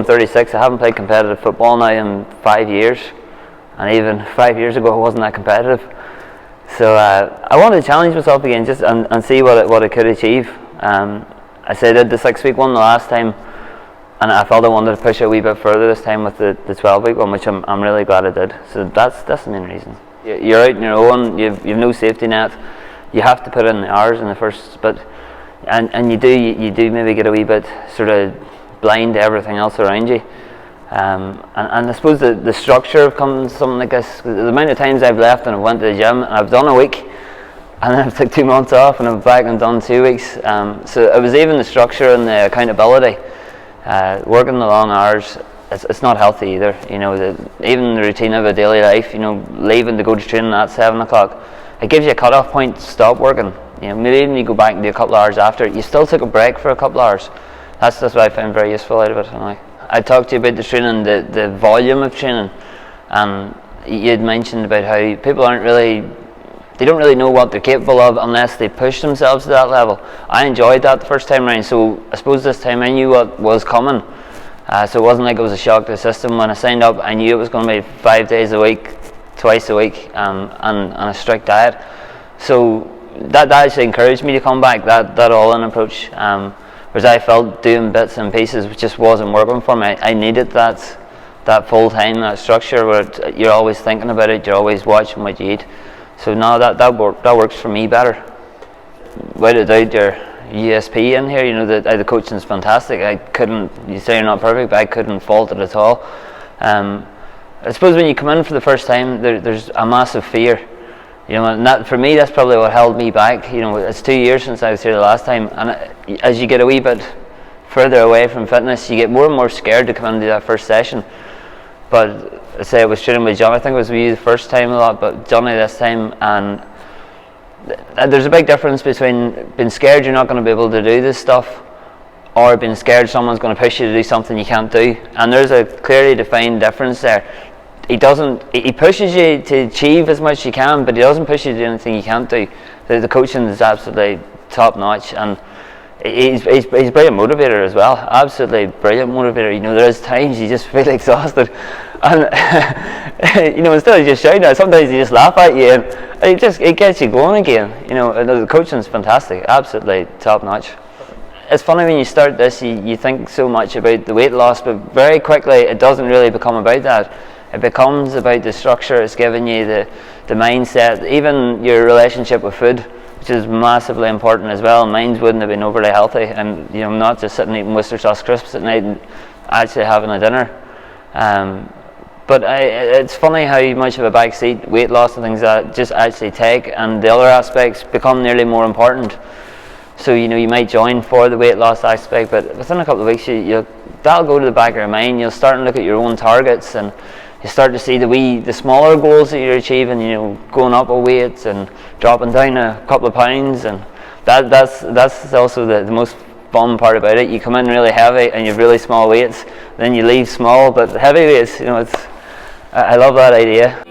I'm 36. I haven't played competitive football now in 5 years, and even 5 years ago I wasn't that competitive. So I wanted to challenge myself again, just and see what I could achieve. I said I did the 6-week one the last time, and I felt I wanted to push it a wee bit further this time with the 12-week one, which I'm really glad I did. So that's the main reason. You're out on your own. You've no safety net. You have to put in the hours in the first bit, and you do maybe get a wee bit sort of blind to everything else around you. And I suppose the structure of coming to something like this, the amount of times I've left and I've went to the gym and I've done a week, and then I've took 2 months off and I'm back and done 2 weeks. So it was even the structure and the accountability, working the long hours. It's not healthy either. You know, even the routine of a daily life. You know, leaving to go to training at 7 o'clock, it gives you a cut-off point to stop working. You know, maybe even you go back and do a couple of hours after. You still took a break for a couple of hours. That's what I found very useful out of it. And I talked to you about the training, the volume of training, and you had mentioned about how people they don't really know what they're capable of unless they push themselves to that level. I enjoyed that the first time around, so I suppose this time I knew what was coming. So it wasn't like it was a shock to the system. When I signed up, I knew it was going to be 5 days a week, twice a week, and a strict diet. So that actually encouraged me to come back, that all-in approach. Whereas I felt doing bits and pieces which just wasn't working for me. I needed that full time, that structure where you're always thinking about it, you're always watching what you eat. So no, that works for me better. Without a doubt, your USP in here, you know, the coaching's fantastic. You say you're not perfect, but I couldn't fault it at all. I suppose when you come in for the first time, there's a massive fear. You know, and for me, that's probably what held me back. You know, it's 2 years since I was here the last time, and as you get a wee bit further away from fitness, you get more and more scared to come in and do that first session. But I say I was training with John. I think it was with you the first time a lot, but Johnny this time, and there's a big difference between being scared you're not going to be able to do this stuff, or being scared someone's going to push you to do something you can't do. And there's a clearly defined difference there. He pushes you to achieve as much as you can, but he doesn't push you to do anything you can't do. The coaching is absolutely top notch, and he's a brilliant motivator as well. Absolutely brilliant motivator. You know, there's times you just feel exhausted, and you know, instead of just shouting at it, sometimes he just laugh at you, and it gets you going again. You know, the coaching is fantastic, absolutely top notch. It's funny when you start this, you think so much about the weight loss, but very quickly it doesn't really become about that. It becomes about the structure it's giving you, the mindset, even your relationship with food, which is massively important as well. Mine wouldn't have been overly healthy, and you know, not just sitting eating Worcester sauce crisps at night and actually having a dinner. But it's funny how much of a backseat weight loss and things that just actually take, and the other aspects become nearly more important. So you know, you might join for the weight loss aspect, but within a couple of weeks, that'll go to the back of your mind. You'll start and look at your own targets, and you start to see the smaller goals that you're achieving. You know, going up a weight and dropping down a couple of pounds, and that's also the most fun part about it. You come in really heavy and you've really small weights, then you leave small but heavy weights. You know, I love that idea.